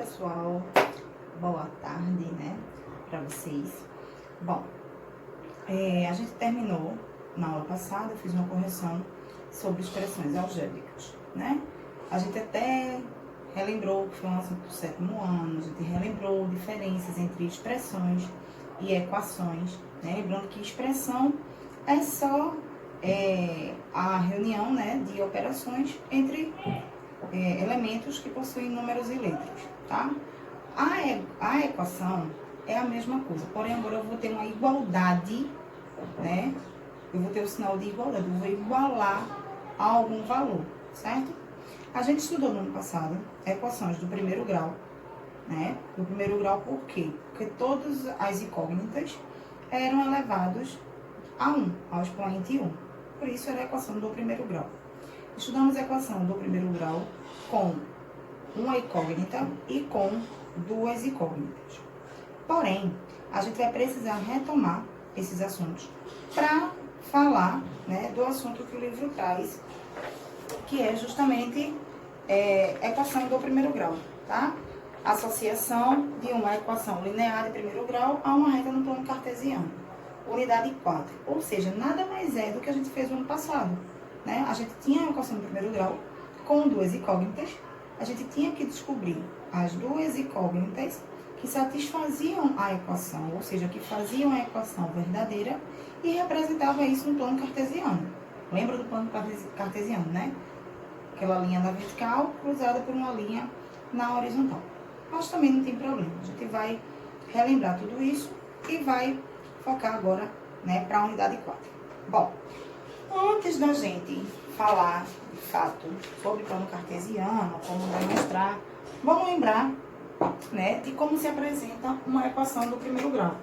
pessoal, boa tarde, né, para vocês. Bom, a gente terminou na aula passada, eu fiz uma correção sobre expressões algébricas, né? A gente até relembrou que foi um assunto do 7º ano, a gente relembrou diferenças entre expressões e equações, né? Lembrando que expressão é só a reunião, né, de operações entre elementos que possuem números e letras, tá? A equação é a mesma coisa, porém agora eu vou ter uma igualdade, né? Eu vou ter o sinal de igualdade, eu vou igualar a algum valor, certo? A gente estudou no ano passado equações do primeiro grau, né? Do primeiro grau por quê? Porque todas as incógnitas eram elevados a 1, ao expoente 1. Por isso era a equação do primeiro grau. Estudamos a equação do primeiro grau com uma incógnita e com duas incógnitas. Porém, a gente vai precisar retomar esses assuntos para falar, né, do assunto que o livro traz, que é justamente equação do primeiro grau, tá? Associação de uma equação linear de primeiro grau a uma reta no plano cartesiano. Unidade 4. Ou seja, nada mais é do que a gente fez no ano passado, né? A gente tinha a equação do primeiro grau com duas incógnitas. A gente tinha que descobrir as duas incógnitas que satisfaziam a equação, ou seja, que faziam a equação verdadeira e representava isso no plano cartesiano. Lembra do plano cartesiano, né? Aquela linha na vertical cruzada por uma linha na horizontal. Mas também não tem problema. A gente vai relembrar tudo isso e vai focar agora, né, para a unidade 4. Bom, antes da gente falar, de fato, sobre plano cartesiano, como demonstrar, vamos lembrar, né, de como se apresenta uma equação do primeiro grau.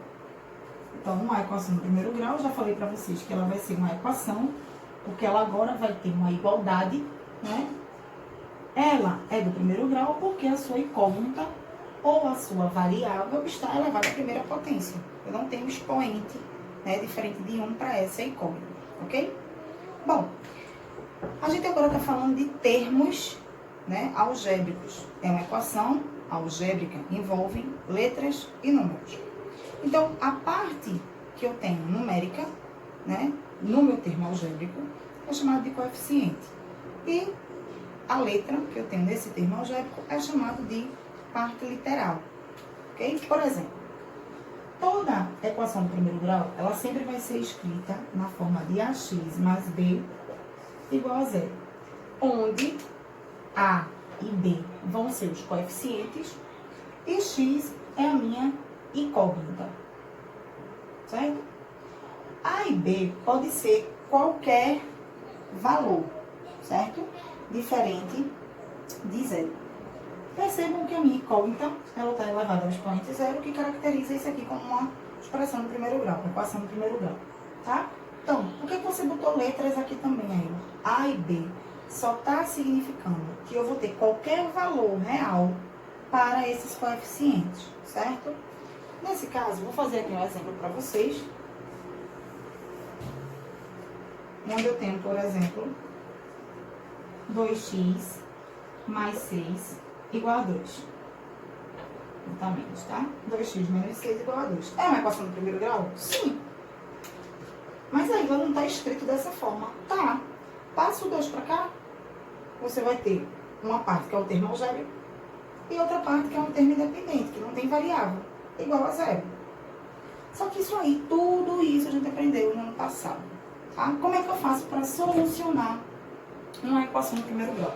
Então, uma equação do primeiro grau, eu já falei para vocês que ela vai ser uma equação, porque ela agora vai ter uma igualdade, né? Ela é do primeiro grau porque a sua incógnita ou a sua variável está elevada à primeira potência. Eu não tenho expoente, né, diferente de 1 para essa incógnita, ok? Bom, a gente agora está falando de termos, né, algébricos. É uma equação algébrica, envolve letras e números. Então, a parte que eu tenho numérica, né, no meu termo algébrico, é chamada de coeficiente. E a letra que eu tenho nesse termo algébrico é chamada de parte literal, ok? Por exemplo, toda equação do primeiro grau, ela sempre vai ser escrita na forma de ax mais b igual a zero, onde a e b vão ser os coeficientes e x é a minha incógnita, certo? A e b pode ser qualquer valor, certo? Diferente de zero. Percebam que a minha incógnita, ela está elevada ao expoente zero, que caracteriza isso aqui como uma expressão do primeiro grau, uma equação do primeiro grau, tá? Então, por que você botou letras aqui também aí? A e B só está significando que eu vou ter qualquer valor real para esses coeficientes, certo? Nesse caso, vou fazer aqui um exemplo para vocês, onde eu tenho, por exemplo, 2x mais 6 igual a 2. Então, menos, tá? 2x menos 6 igual a 2. É uma equação do primeiro grau? Sim. Mas ainda não está escrito dessa forma. Tá. Passa o 2 para cá, você vai ter uma parte que é o termo algébrico e outra parte que é um termo independente, que não tem variável, igual a zero. Só que isso aí, tudo isso a gente aprendeu no ano passado, tá? Como é que eu faço para solucionar uma equação do primeiro grau?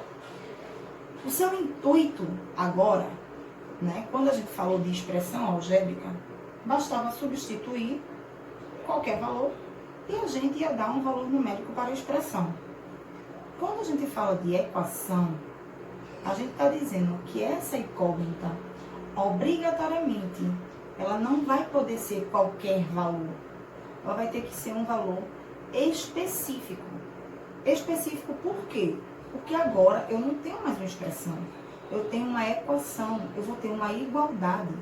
O seu intuito agora, né, quando a gente falou de expressão algébrica, bastava substituir qualquer valor e a gente ia dar um valor numérico para a expressão. Quando a gente fala de equação, a gente está dizendo que essa incógnita, obrigatoriamente, ela não vai poder ser qualquer valor. Ela vai ter que ser um valor específico. Específico por quê? Porque agora eu não tenho mais uma expressão, eu tenho uma equação, eu vou ter uma igualdade.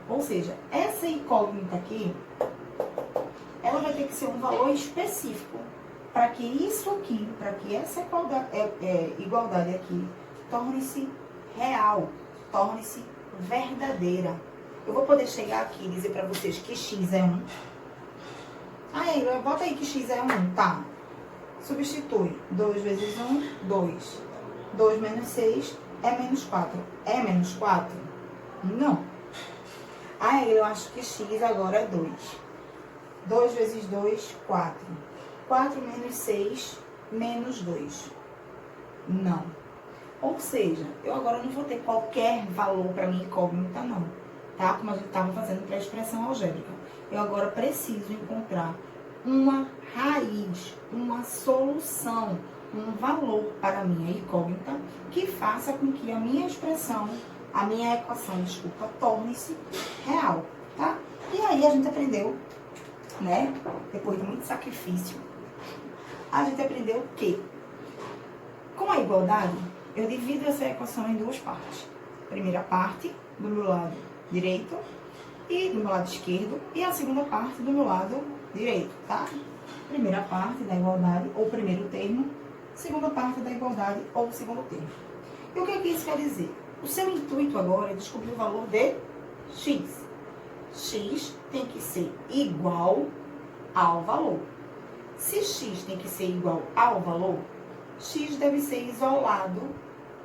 Ou seja, essa incógnita aqui, ela vai ter que ser um valor específico para que isso aqui, para que essa igualdade aqui torne-se real, torne-se verdadeira. Eu vou poder chegar aqui e dizer para vocês que x é 1. Aí, bota aí que x é 1, tá? Substitui. 2 vezes 1, 2. 2 menos 6 é menos 4. É menos 4? Não. Aí, eu acho que x agora é 2. 2 vezes 2, 4. 4 menos 6, menos 2. Não. Ou seja, eu agora não vou ter qualquer valor para minha incógnita, não. Tá? Como a gente estava fazendo para a expressão algébrica. Eu agora preciso encontrar uma raiz, uma solução, um valor para a minha incógnita que faça com que a minha expressão, a minha equação, desculpa, torne-se real, tá? E aí a gente aprendeu, né? Depois de muito sacrifício, a gente aprendeu que, com a igualdade, eu divido essa equação em duas partes. Primeira parte, do meu lado direito, e do meu lado esquerdo, e a segunda parte do meu lado direito, tá? Primeira parte da igualdade, ou primeiro termo, segunda parte da igualdade, ou segundo termo. E o que é que isso quer dizer? O seu intuito agora é descobrir o valor de x. X tem que ser igual ao valor. Se x tem que ser igual ao valor, x deve ser isolado,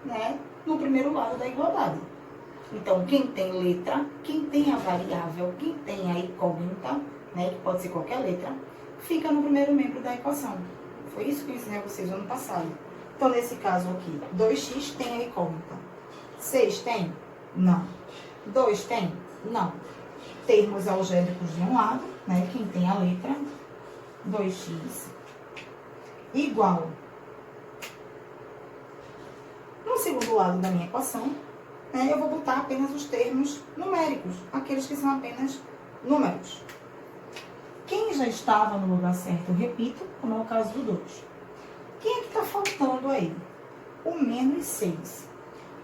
né, no primeiro lado da igualdade. Então, quem tem letra, quem tem a variável, quem tem a incógnita, né, que pode ser qualquer letra, fica no primeiro membro da equação. Foi isso que eu ensinei a vocês no ano passado. Então, nesse caso aqui, 2x tem a incógnita. 6 tem? Não. 2 tem? Não. Termos algébricos de um lado, né, quem tem a letra, 2x igual. No segundo lado da minha equação, né, eu vou botar apenas os termos numéricos, aqueles que são apenas números. Quem já estava no lugar certo, eu repito, como é o caso do 2. Quem é que está faltando aí? O menos 6.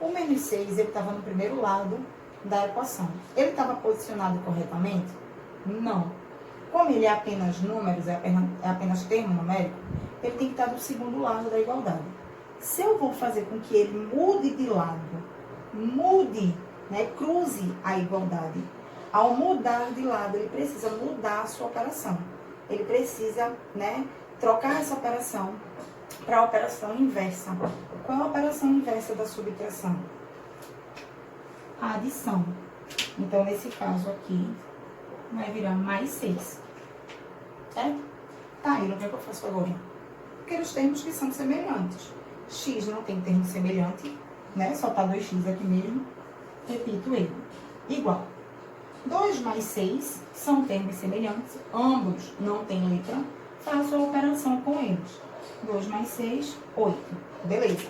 O menos 6, ele estava no primeiro lado da equação. Ele estava posicionado corretamente? Não. Como ele é apenas números, é apenas termo numérico, ele tem que estar do segundo lado da igualdade. Se eu vou fazer com que ele mude de lado, né, cruze a igualdade, ao mudar de lado, ele precisa mudar a sua operação. Ele precisa, né, trocar essa operação para a operação inversa. Qual é a operação inversa da subtração? A adição. Então, nesse caso aqui, vai virar mais 6. Certo? Tá, e o que é que eu faço agora? Porque os termos que são semelhantes. X não tem termo semelhante, né? Só tá 2x aqui mesmo. Repito ele. Igual. 2 mais 6 são termos semelhantes. Ambos não têm letra. Faço a operação com eles. 2 mais 6, 8. Beleza.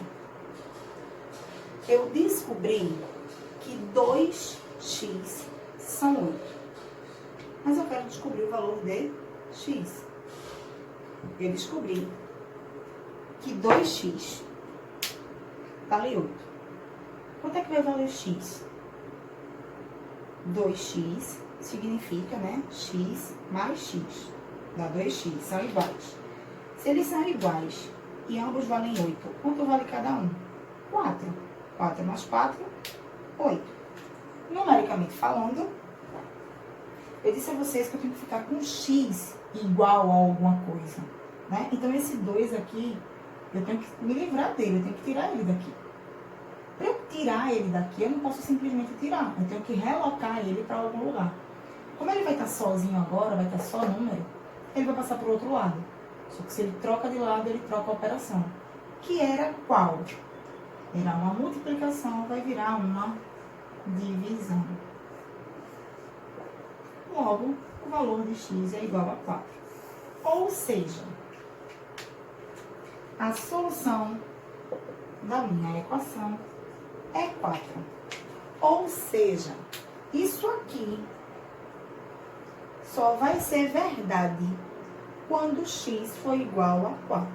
Eu descobri que 2x são 8. Mas eu quero descobrir o valor de x. Eu descobri que 2x vale 8. Quanto é que vai valer x? 2x significa, né, x mais x. Dá 2x, são iguais. Se eles são iguais e ambos valem 8, quanto vale cada um? 4. 4 mais 4, 8. Numericamente falando, eu disse a vocês que eu tenho que ficar com x igual a alguma coisa, né? Então, esse 2 aqui, eu tenho que me livrar dele, eu tenho que tirar ele daqui. Para eu tirar ele daqui, eu não posso simplesmente tirar. Eu tenho que relocar ele para algum lugar. Como ele vai estar sozinho agora, vai estar só número, ele vai passar para o outro lado. Só que se ele troca de lado, ele troca a operação. Que era qual? Era uma multiplicação, vai virar uma divisão. Logo, o valor de x é igual a 4. Ou seja, a solução da minha equação é 4. Ou seja, isso aqui só vai ser verdade quando x for igual a 4.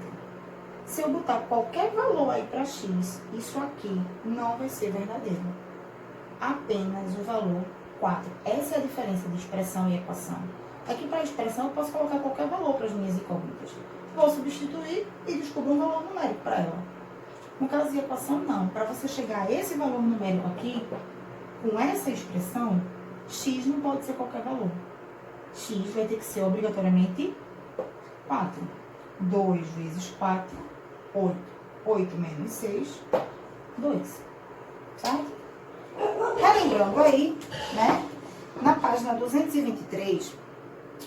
Se eu botar qualquer valor aí para x, isso aqui não vai ser verdadeiro. Apenas o valor 4. Essa é a diferença de expressão e equação. Aqui para a expressão eu posso colocar qualquer valor para as minhas incógnitas. Vou substituir e descobrir um valor numérico para ela. No caso de equação, não. Para você chegar a esse valor numérico aqui, com essa expressão, x não pode ser qualquer valor. X vai ter que ser obrigatoriamente 4. 2 vezes 4, 8. 8 menos 6, 2. Certo? Relembrando aí, né? Na página 223,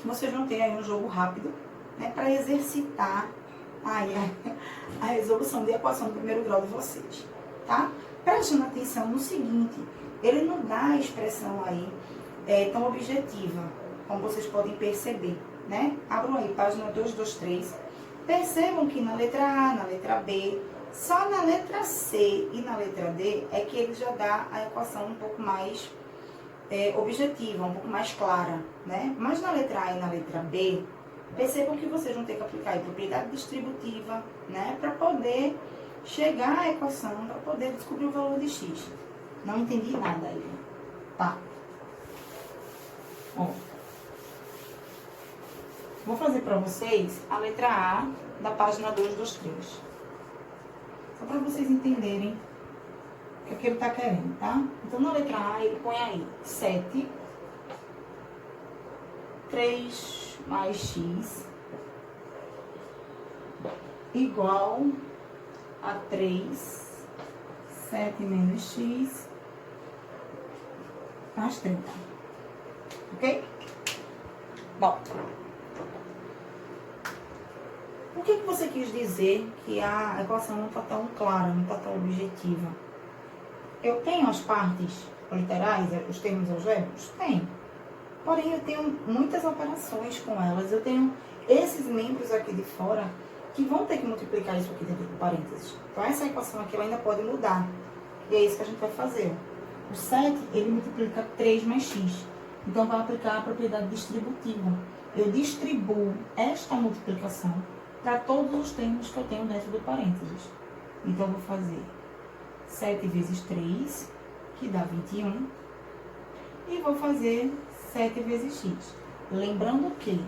vocês vão ter aí um jogo rápido, né? Para exercitar aí a resolução de equação do primeiro grau de vocês, tá? Prestando atenção no seguinte, ele não dá a expressão aí tão objetiva, como vocês podem perceber, né? Abram aí, página 223. Percebam que na letra A, na letra B, só na letra C e na letra D é que ele já dá a equação um pouco mais objetiva, um pouco mais clara, né? Mas na letra A e na letra B, percebam que vocês vão ter que aplicar a propriedade distributiva, né? Para poder chegar à equação, para poder descobrir o valor de x. Não entendi nada aí, tá? Ó. Vou fazer para vocês a letra A da página 223. Só para vocês entenderem o que ele está querendo, tá? Então, na letra A, ele põe aí 7, 3 mais x, igual a 3, 7 menos x, mais 30. Ok? Bom. O que você quis dizer que a equação não está tão clara, não está tão objetiva? Eu tenho as partes literais, os termos algébricos? Tenho. Porém, eu tenho muitas operações com elas. Eu tenho esses membros aqui de fora que vão ter que multiplicar isso aqui dentro do parênteses. Então, essa equação aqui ela ainda pode mudar. E é isso que a gente vai fazer. O 7, ele multiplica 3 mais x. Então, vai aplicar a propriedade distributiva. Eu distribuo esta multiplicação para todos os termos que eu tenho dentro do parênteses. Então, eu vou fazer 7 vezes 3, que dá 21. E vou fazer 7 vezes x. Lembrando que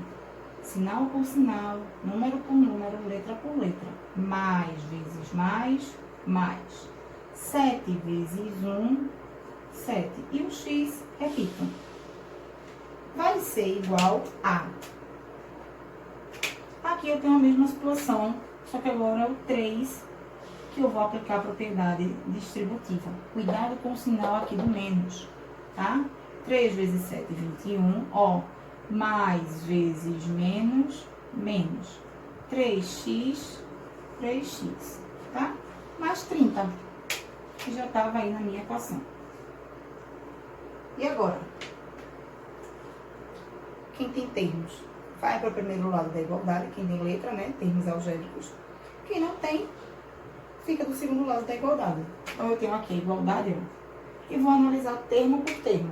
sinal por sinal, número por número, letra por letra. Mais vezes mais. 7 vezes 1, 7. E o x, repito, vai ser igual a... Aqui eu tenho a mesma situação, só que agora é o 3 que eu vou aplicar a propriedade distributiva. Cuidado com o sinal aqui do menos, tá? 3 vezes 7, 21, ó. Mais vezes menos, menos. 3x, 3x, tá? Mais 30, que já estava aí na minha equação. E agora? Quem tem termos, vai para o primeiro lado da igualdade. Quem tem letra, né? Termos algébricos. Quem não tem, fica do segundo lado da igualdade. Então, eu tenho aqui a igualdade, ó, e vou analisar termo por termo.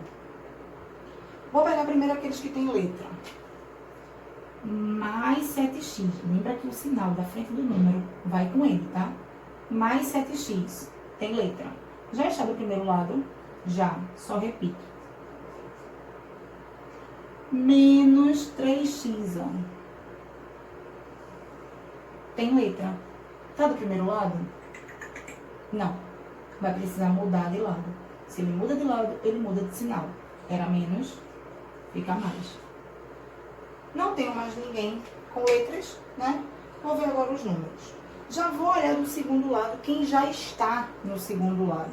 Vou pegar primeiro aqueles que têm letra. Mais 7x. Lembra que o sinal da frente do número vai com ele, tá? Mais 7x. Tem letra. Já está do primeiro lado? Já. Só repito. Menos 3x, ó. Tem letra. Tá do primeiro lado? Não. Vai precisar mudar de lado. Se ele muda de lado, ele muda de sinal. Era menos, fica mais. Não tenho mais ninguém com letras, né? Vou ver agora os números. Já vou olhar do segundo lado quem já está no segundo lado.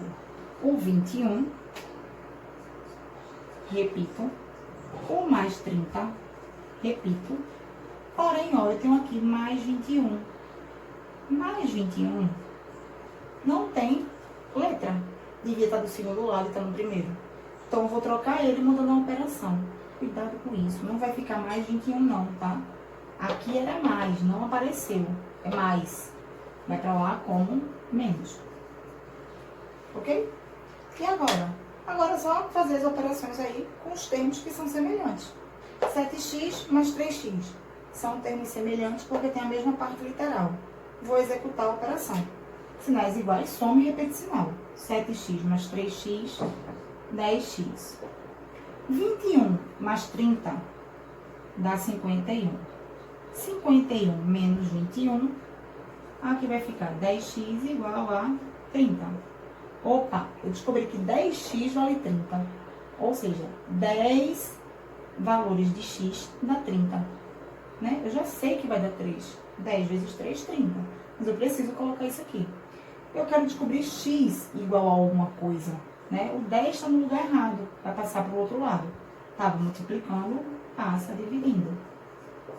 O 21. Repito. O mais 30. Repito. Porém, ó, eu tenho aqui mais 21. Mais 21 não tem letra. Devia estar do segundo lado e está no primeiro. Então, eu vou trocar ele mudando a operação. Cuidado com isso. Não vai ficar mais 21 não, tá? Aqui era mais, não apareceu. É mais. Vai para lá como menos. Ok? E agora? Agora é só fazer as operações aí com os termos que são semelhantes. 7x mais 3x. São termos semelhantes porque tem a mesma parte literal. Vou executar a operação. Sinais iguais, soma e repete sinal. 7x mais 3x, 10x. 21 mais 30 dá 51. 51 menos 21, aqui vai ficar 10x igual a 30. Opa, eu descobri que 10x vale 30. Ou seja, 10 valores de x dá 30. Né? Eu já sei que vai dar 3. 10 vezes 3, 30. Mas eu preciso colocar isso aqui. Eu quero descobrir x igual a alguma coisa. Né? O 10 está no lugar errado. Vai passar para o outro lado. Estava multiplicando, passa dividindo.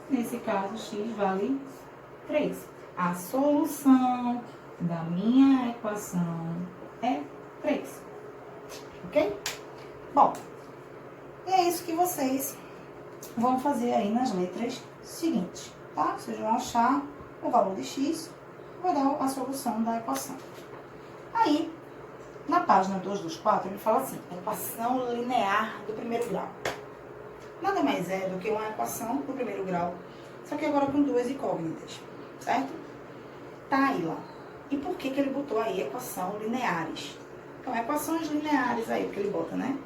Nesse caso, x vale 3. A solução da minha equação é 3. Ok? Bom, é isso que vocês vão fazer aí nas letras seguintes, tá? Vocês vão achar o valor de x, vai dar a solução da equação. Aí, na página 224, ele fala assim, equação linear do primeiro grau. Nada mais é do que uma equação do primeiro grau, só que agora com duas incógnitas, certo? Taila. E por que ele botou aí equação lineares? Então, equações lineares aí, porque ele bota, né?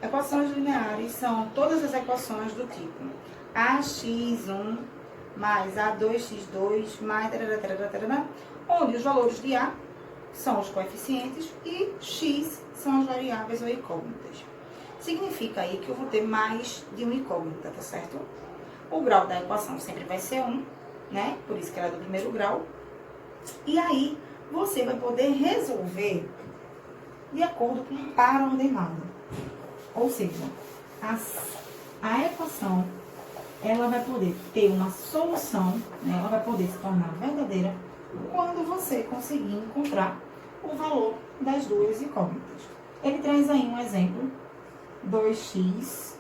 Equações lineares são todas as equações do tipo ax1 mais a2x2 mais onde os valores de a são os coeficientes e x são as variáveis ou incógnitas. Significa aí que eu vou ter mais de uma incógnita, tá certo? O grau da equação sempre vai ser 1, né? Por isso que ela é do primeiro grau. E aí, você vai poder resolver de acordo com o par ordenado. Ou seja, a equação, ela vai poder ter uma solução, né? Ela vai poder se tornar verdadeira quando você conseguir encontrar o valor das duas incógnitas. Ele traz aí um exemplo, 2x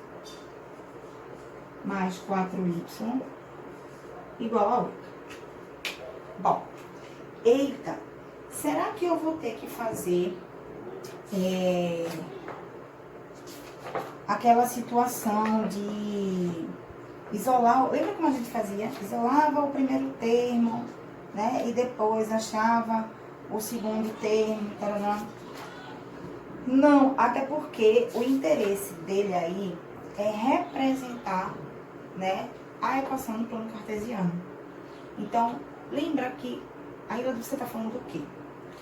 mais 4y igual a 8. Bom, eita, será que eu vou ter que fazer aquela situação de isolar? Lembra como a gente fazia? Isolava o primeiro termo, né? E depois achava o segundo termo, tarará. Não, até porque o interesse dele aí é representar, né, a equação no plano cartesiano. Então, lembra que ainda você está falando do quê?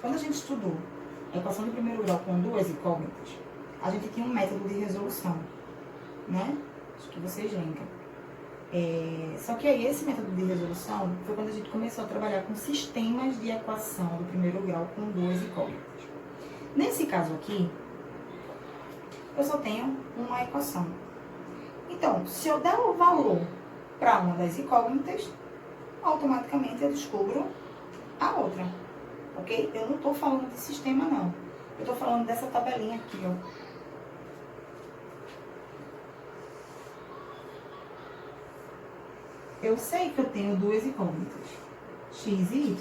Quando a gente estudou a equação de primeiro grau com duas incógnitas, a gente tinha um método de resolução, né? Acho que vocês lembram. Só que aí esse método de resolução foi quando a gente começou a trabalhar com sistemas de equação do primeiro grau com duas incógnitas. Nesse caso aqui, eu só tenho uma equação. Então, se eu der o valor para uma das incógnitas, automaticamente eu descubro a outra, ok? Eu não estou falando de sistema, não. Eu estou falando dessa tabelinha aqui, ó. Eu sei que eu tenho duas incógnitas, x e y.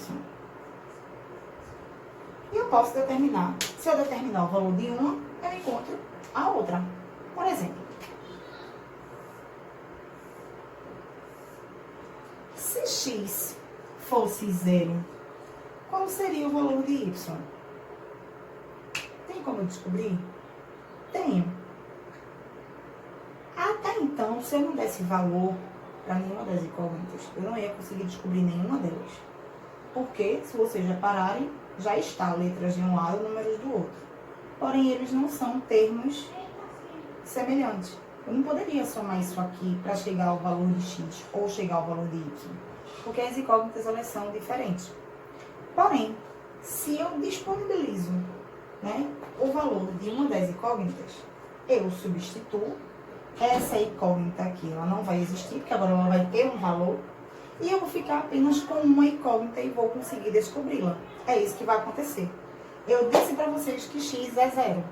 E eu posso determinar, se eu determinar o valor de uma, eu encontro a outra. Por exemplo, se x fosse 0, qual seria o valor de y? Tem como eu descobrir? Tenho. Até então, se eu não desse valor para nenhuma das incógnitas, eu não ia conseguir descobrir nenhuma delas. Porque, se vocês repararem, já está letras de um lado e números do outro. Porém, eles não são termos semelhantes. Eu não poderia somar isso aqui para chegar ao valor de x ou chegar ao valor de y. Porque as incógnitas, elas são diferentes. Porém, se eu disponibilizo, né, o valor de uma das incógnitas, eu substituo. Essa incógnita aqui, ela não vai existir, porque agora ela vai ter um valor. E eu vou ficar apenas com uma incógnita e vou conseguir descobri-la. É isso que vai acontecer. Eu disse para vocês que x é 0.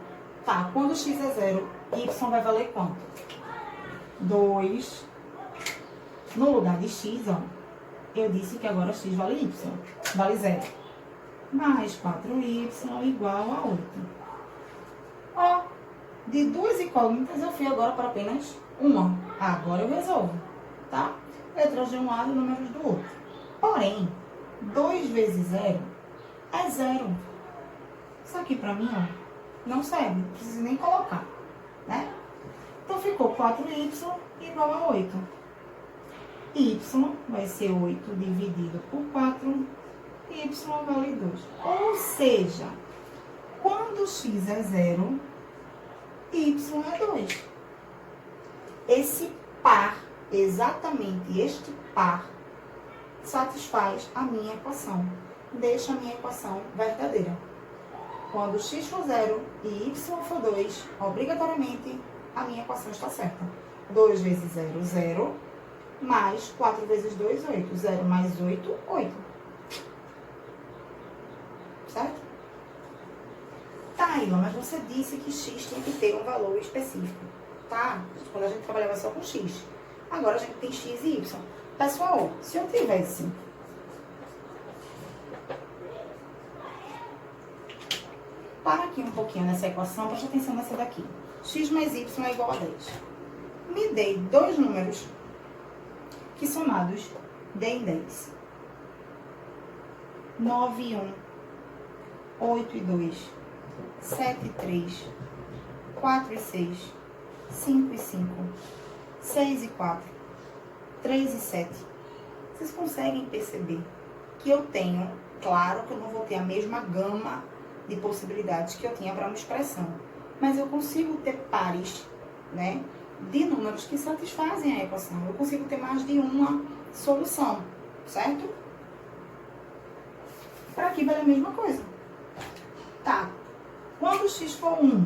Tá, quando x é 0, y vai valer quanto? 2. No lugar de x, ó, eu disse que agora x vale y. Vale 0. Mais 4y igual a 8. Ó, de duas incógnitas, eu fui agora para apenas uma. Agora eu resolvo, tá? Letras de um lado e números do outro. Porém, 2 vezes 0 é 0. Isso aqui para mim, ó, não serve. Não preciso nem colocar, né? Então, ficou 4y igual a 8. Y vai ser 8 dividido por 4. Y vale 2. Ou seja, Quando x é 0, y é 2. Esse par, exatamente este par, satisfaz a minha equação. Deixa a minha equação verdadeira. Quando x for 0 e y for 2, obrigatoriamente a minha equação está certa. 2 vezes 0, 0. Mais 4 vezes 2, 8. 0 mais 8, 8. Certo? Tá, Ilma, mas você disse que x tem que ter um valor específico. Tá? Quando a gente trabalhava só com x. Agora a gente tem x e y. Pessoal, se eu tivesse... Para aqui um pouquinho nessa equação, preste atenção nessa daqui. X mais y é igual a 10. Me dei dois números que somados deem 10. 9 e 1, 8 e 2, 7 e 3, 4 e 6, 5 e 5, 6 e 4, 3 e 7. Vocês conseguem perceber que eu tenho, claro que eu não vou ter a mesma gama de possibilidades que eu tinha para uma expressão, mas eu consigo ter pares, né, de números que satisfazem a equação. Eu consigo ter mais de uma solução, certo? Para aqui vale a mesma coisa. Tá. Quando x for 1,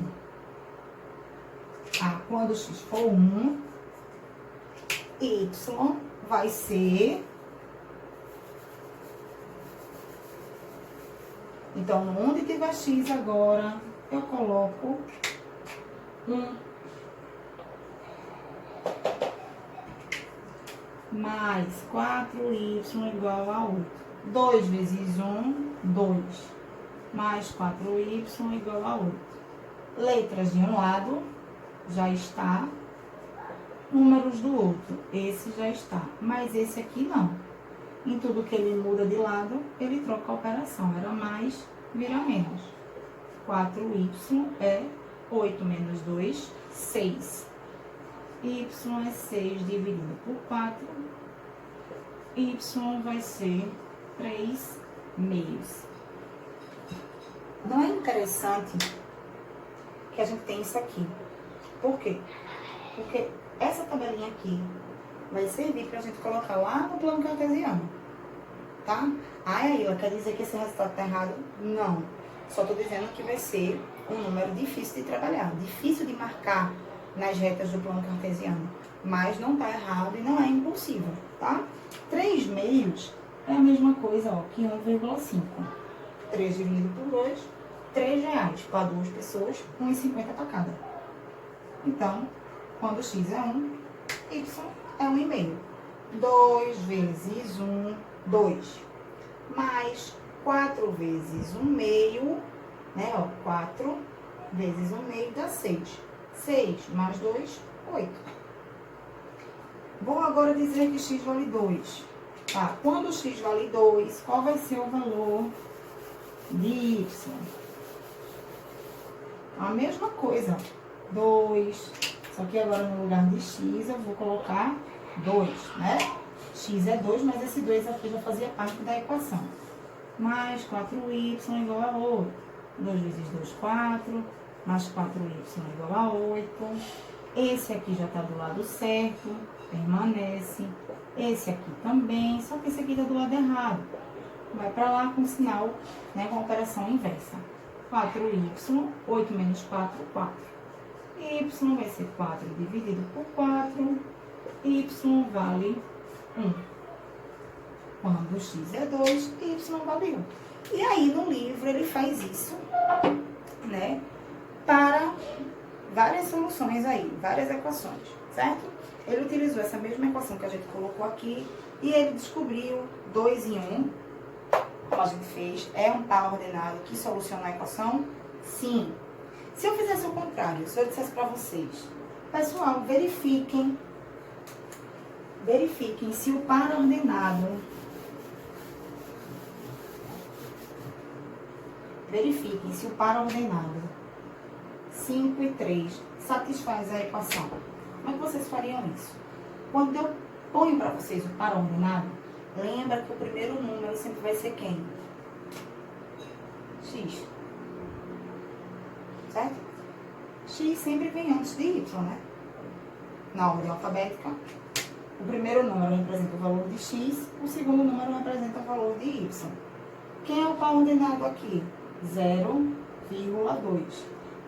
quando x for 1, y vai ser... Então, onde tiver x agora, eu coloco 1. Mais 4y igual a 8. 2 vezes 1, 2. Mais 4y igual a 8. Letras de um lado, já está. Números do outro, esse já está. Mas esse aqui não. Em tudo que ele muda de lado, ele troca a operação. Era mais, vira menos. 4y é 8 menos 2, 6. Y é 6 dividido por 4. Y vai ser 3 meios. Não é interessante que a gente tem isso aqui? Por quê? Porque essa tabelinha aqui vai servir para a gente colocar lá no plano cartesiano, tá? Aí, ela quer dizer que esse resultado está errado? Não. Só estou dizendo que vai ser um número difícil de trabalhar, difícil de marcar nas retas do plano cartesiano. Mas não está errado e não é impossível, tá? 3 meios é a mesma coisa, ó, que 1,5. 3 dividido por 2, R$3 para 2 pessoas, 1,50 para cada. Então, quando x é 1, y é 1,5. 2 vezes 1, 2. Mais 4 vezes 1 meio, né? Ó, 4 vezes 1 meio dá 6. 6 mais 2, 8. Vou agora dizer que x vale 2. Tá? Quando x vale 2, qual vai ser o valor de y? A mesma coisa. 2. Só que agora no lugar de x eu vou colocar 2, né? X é 2, mas esse 2 aqui já fazia parte da equação. Mais 4y igual a 8. 2 vezes 2, 4. Mais 4y igual a 8. Esse aqui já está do lado certo, permanece. Esse aqui também, só que esse aqui está do lado errado. Vai para lá com o sinal, né, com a operação inversa. 4y, 8 menos 4, 4. Y vai ser 4 dividido por 4. Y vale 1. Quando x é 2, y vale 1. E aí, no livro, ele faz isso, né, para várias soluções aí, várias equações, certo? Ele utilizou essa mesma equação que a gente colocou aqui e ele descobriu 2 em 1, como a gente fez. É um par ordenado que soluciona a equação? Sim. Se eu fizesse o contrário, se eu dissesse para vocês, pessoal, verifiquem se o par ordenado, verifiquem se o par ordenado 5 e 3 satisfaz a equação. Como é que vocês fariam isso? Quando eu ponho para vocês o par ordenado, lembra que o primeiro número sempre vai ser quem? X. X sempre vem antes de Y, né? Na ordem alfabética, o primeiro número representa o valor de X, o segundo número representa o valor de Y. Quem é o par ordenado aqui? 0,2.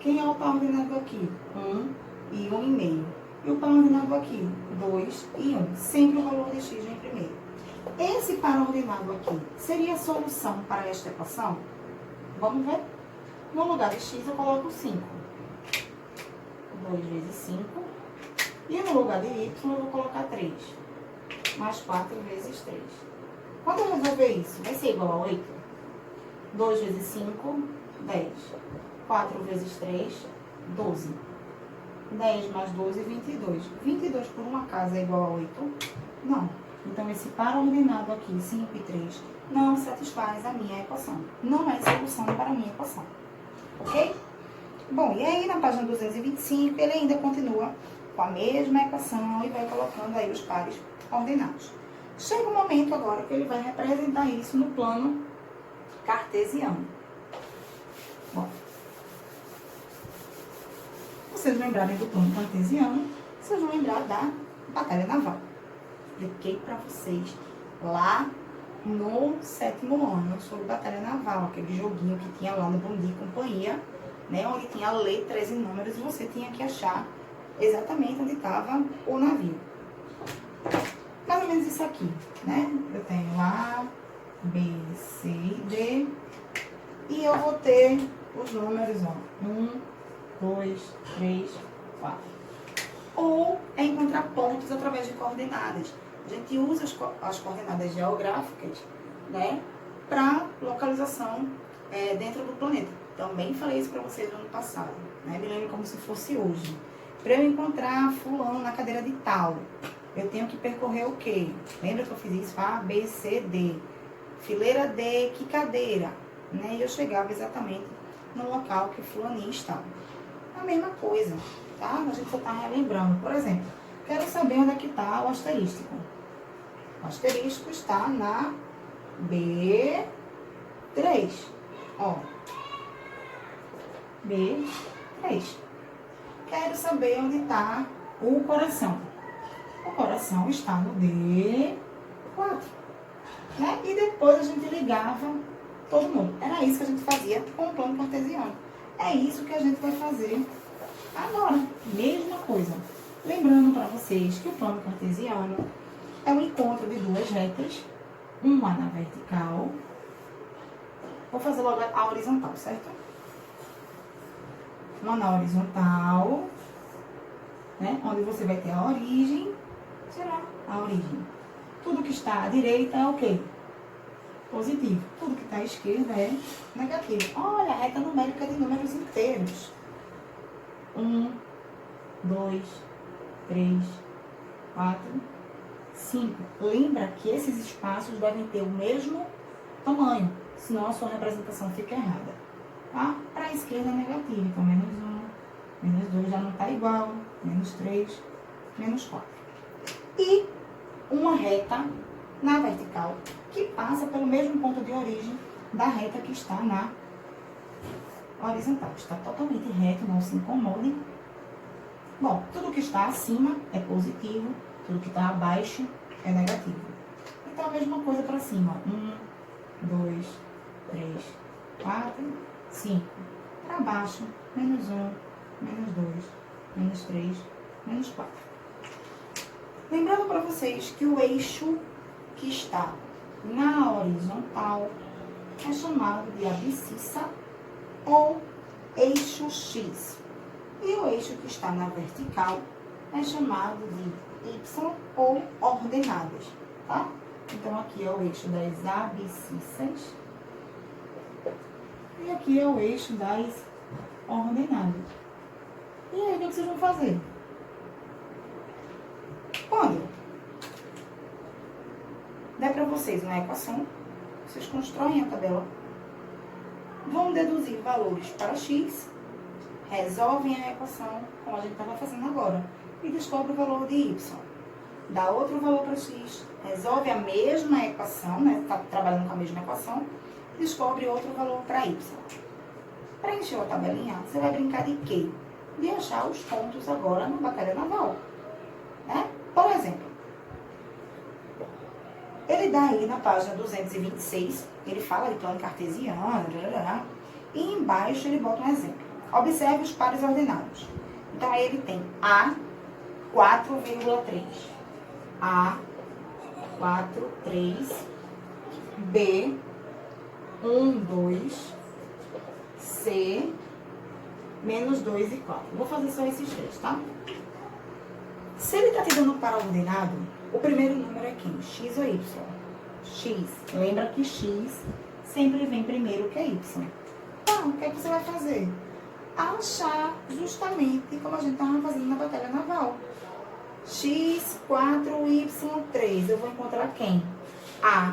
Quem é o par ordenado aqui? 1 e 1,5. E o par ordenado aqui? 2 e 1. Sempre o valor de X vem primeiro. Esse par ordenado aqui seria a solução para esta equação? Vamos ver? No lugar de X eu coloco 5. 2 vezes 5. E no lugar de Y eu vou colocar 3. Mais 4 vezes 3. Quando eu resolver isso, vai ser igual a 8? 2 vezes 5, 10. 4 vezes 3, 12. 10 mais 12, 22. 22 por uma casa é igual a 8? Não. Então, esse par ordenado aqui, 5 e 3, não satisfaz a minha equação. Não é solução para a minha equação. Ok? Bom, e aí na página 225, ele ainda continua com a mesma equação e vai colocando aí os pares ordenados. Chega um momento agora que ele vai representar isso no plano cartesiano. Bom, vocês lembrarem do plano cartesiano, vocês vão lembrar da batalha naval. Expliquei para vocês lá no 7º ano sobre batalha naval, aquele joguinho que tinha lá no Bom Dia e Companhia, né, onde tinha letras e números e você tinha que achar exatamente onde estava o navio. Mais ou menos isso aqui, né? Eu tenho A, B, C e D. E eu vou ter os números, ó. 1, 2, 3, 4. Ou é encontrar pontos através de coordenadas. A gente usa as coordenadas geográficas, né? Para localização dentro do planeta. Também falei isso para vocês no ano passado, né? Me lembro como se fosse hoje. Para eu encontrar fulano na cadeira de tal, eu tenho que percorrer o quê? Lembra que eu fiz isso? A, B, C, D. Fileira D, que cadeira? Né? E eu chegava exatamente no local que fulaninho estava. A mesma coisa, tá? A gente só está relembrando. Por exemplo, quero saber onde é que está o asterístico. O asterístico está na B3. Ó. B3. Quero saber onde está o coração. O coração está no D4. Né? E depois a gente ligava todo mundo. Era isso que a gente fazia com o plano cartesiano. É isso que a gente vai fazer agora. Mesma coisa. Lembrando para vocês que o plano cartesiano é o encontro de duas retas, uma na vertical. Vou fazer logo a horizontal, certo? Uma na horizontal, né? Onde você vai ter a origem, será a origem. Tudo que está à direita é o quê? Positivo. Tudo que está à esquerda é negativo. Olha, a reta numérica de números inteiros. 1, 2, 3, 4, 5. Lembra que esses espaços devem ter o mesmo tamanho, senão a sua representação fica errada. Tá? Para a esquerda é negativo, então menos 1, menos 2 já não está igual, menos 3, menos 4. E uma reta na vertical que passa pelo mesmo ponto de origem da reta que está na horizontal. Está totalmente reto, não se incomode. Bom, tudo que está acima é positivo, tudo que está abaixo é negativo. Então a mesma coisa para cima. 1, 2, 3, 4, 5. Para baixo, menos 1, menos 2, menos 3, menos 4. Lembrando para vocês que o eixo que está na horizontal é chamado de abscissa ou eixo X. E o eixo que está na vertical é chamado de Y ou ordenadas, tá? Então, aqui é o eixo das abscissas e aqui é o eixo das ordenadas. E aí, o que vocês vão fazer? Quando der para vocês uma equação, vocês constroem a tabela, vão deduzir valores para X, resolvem a equação, como a gente estava fazendo agora, e descobre o valor de Y. Dá outro valor para X, resolve a mesma equação, né? Está trabalhando com a mesma equação, descobre outro valor para Y. Preencheu a tabelinha, você vai brincar de quê? de achar os pontos agora na batalha naval, né? Por exemplo, ele dá aí na página 226, ele fala de plano cartesiano, e embaixo ele bota um exemplo. Observe os pares ordenados. Então, aí ele tem A 4,3, A 4, 3, B 1, 2, C menos 2 e 4. Vou fazer só esses três, tá? Se ele está te dando um par ordenado, o primeiro número é quem? X ou Y? X. Lembra que X sempre vem primeiro que Y. Então, o que é que você vai fazer? Achar justamente como a gente estava fazendo na batalha naval. X, 4, Y, 3. Eu vou encontrar quem? A.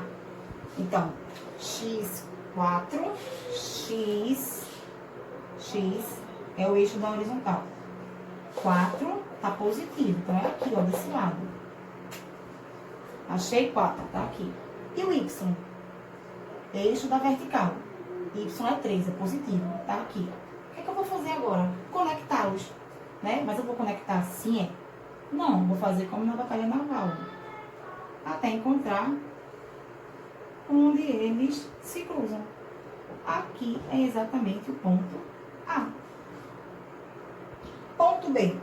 Então, X, 4, X é o eixo da horizontal. 4 tá positivo, então é aqui, ó, desse lado. Achei 4, tá aqui. E o Y? Eixo da vertical. Y é 3, é positivo, tá aqui. O que é que eu vou fazer agora? Conectá-los, né? Mas eu vou conectar assim, é? Não, vou fazer como na batalha naval. Até encontrar onde eles se cruzam. Aqui é exatamente o ponto A. Ponto B.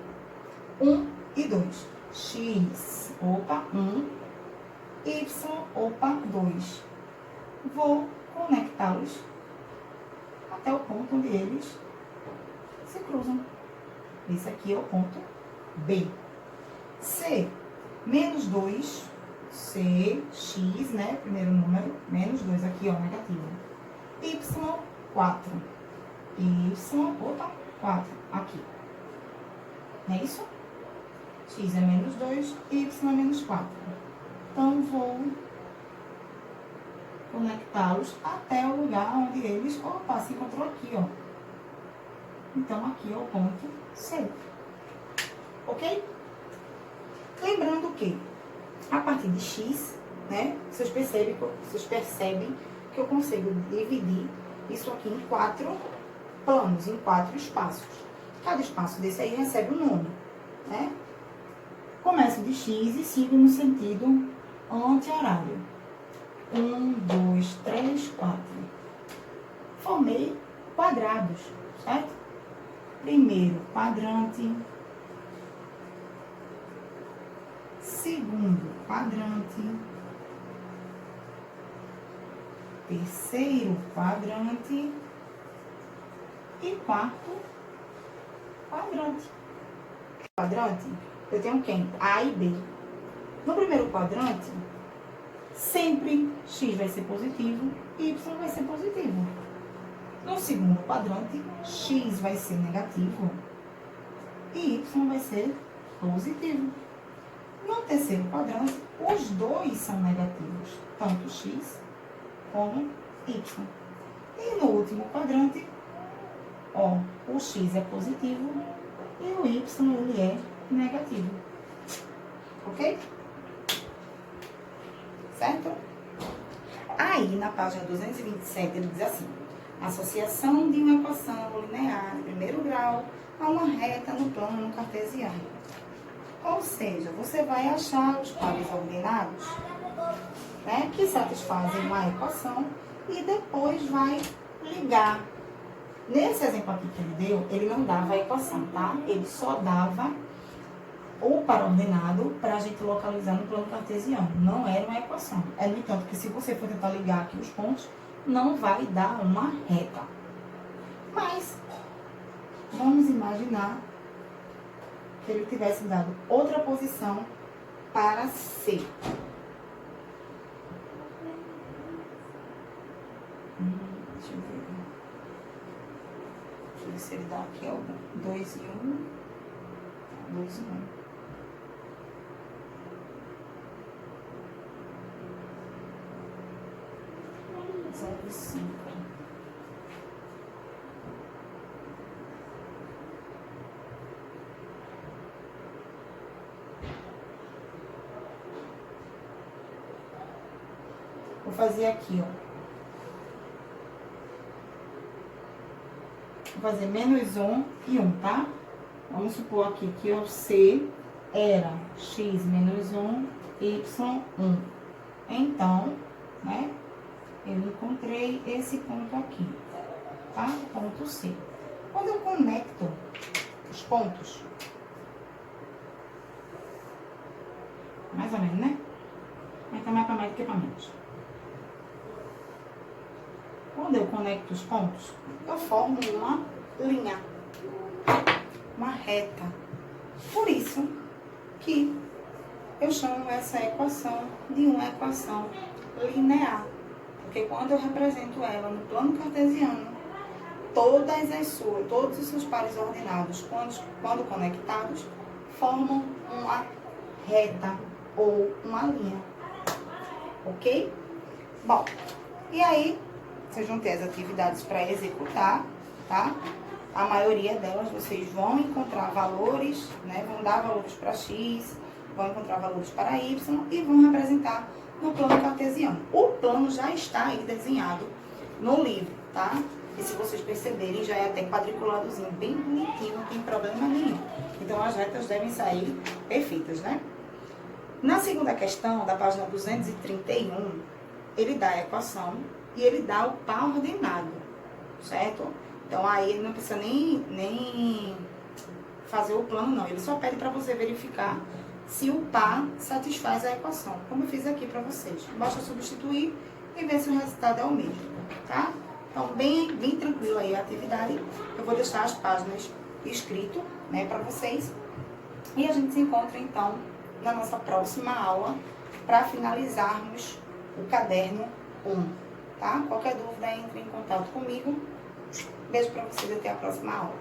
1 e 2. X, opa, 1. Y, opa, 2. Vou conectá-los até o ponto onde eles se cruzam. Esse aqui é o ponto B. C, menos 2. C, X, né? Primeiro número, menos 2 aqui, ó, negativo. Y, 4. Y, opa, 4, aqui. Não é isso? X é menos 2, Y é menos 4. Então, vou conectá-los até o lugar onde eles, opa, se encontrou aqui, ó. Então, aqui é o ponto C. Ok? Lembrando que, a partir de X, né, vocês percebem que eu consigo dividir isso aqui em 4 planos, em 4 espaços. Cada espaço desse aí recebe um nome, né? Começo de X e sigo no sentido anti-horário. 1, 2, 3, 4. Formei quadrados, certo? Primeiro quadrante. Segundo quadrante. Terceiro quadrante. E quarto quadrante. Quadrante, eu tenho quem? A e B. No primeiro quadrante, sempre X vai ser positivo e Y vai ser positivo. No segundo quadrante, X vai ser negativo e Y vai ser positivo. No terceiro quadrante, os dois são negativos, tanto X como Y. E no último quadrante, ó, o X é positivo e o Y ele é negativo. Ok? Certo? Aí, na página 227, ele diz assim: associação de uma equação linear de primeiro grau a uma reta no plano cartesiano. Ou seja, você vai achar os pares ordenados, né, que satisfazem uma equação e depois vai ligar. Nesse exemplo aqui que ele deu, ele não dava a equação, tá? Ele só dava o par ordenado para a gente localizar no plano cartesiano. Não era uma equação. É, no entanto, que se você for tentar ligar aqui os pontos, não vai dar uma reta. Mas, vamos imaginar que ele tivesse dado outra posição para C. Deixa eu ver. Deixa eu ver se ele dá aqui algum. 2 e 1. 2 e 1. Zero e 5. Vou fazer aqui, ó. Vou fazer menos 1 e 1, tá? Vamos supor aqui que o C era x menos 1, y1. Então, né, eu encontrei esse ponto aqui, tá? Ponto C. Quando eu conecto os pontos, mais ou menos, né? Mas tá mais para mais do que para menos. Quando eu conecto os pontos, eu formo uma linha, uma reta. Por isso que eu chamo essa equação de uma equação linear. Porque quando eu represento ela no plano cartesiano, todos os seus pares ordenados, quando conectados, formam uma reta ou uma linha. Ok? Bom, e aí, vocês vão ter as atividades para executar, tá? A maioria delas vocês vão encontrar valores, né? Vão dar valores para x, vão encontrar valores para y e vão representar no plano cartesiano. O plano já está aí desenhado no livro, tá? E se vocês perceberem, já é até quadriculadozinho, bem bonitinho, não tem problema nenhum. Então, as retas devem sair perfeitas, né? Na segunda questão, da página 231, ele dá a equação e ele dá o par ordenado, certo? Então, aí ele não precisa nem fazer o plano, não. Ele só pede para você verificar se o par satisfaz a equação, como eu fiz aqui para vocês. Basta substituir e ver se o resultado é o mesmo, tá? Então, bem tranquilo aí a atividade. Eu vou deixar as páginas escritas, né, para vocês. E a gente se encontra, então, na nossa próxima aula, para finalizarmos o caderno 1, tá? Qualquer dúvida, entre em contato comigo. Beijo para vocês, até a próxima aula.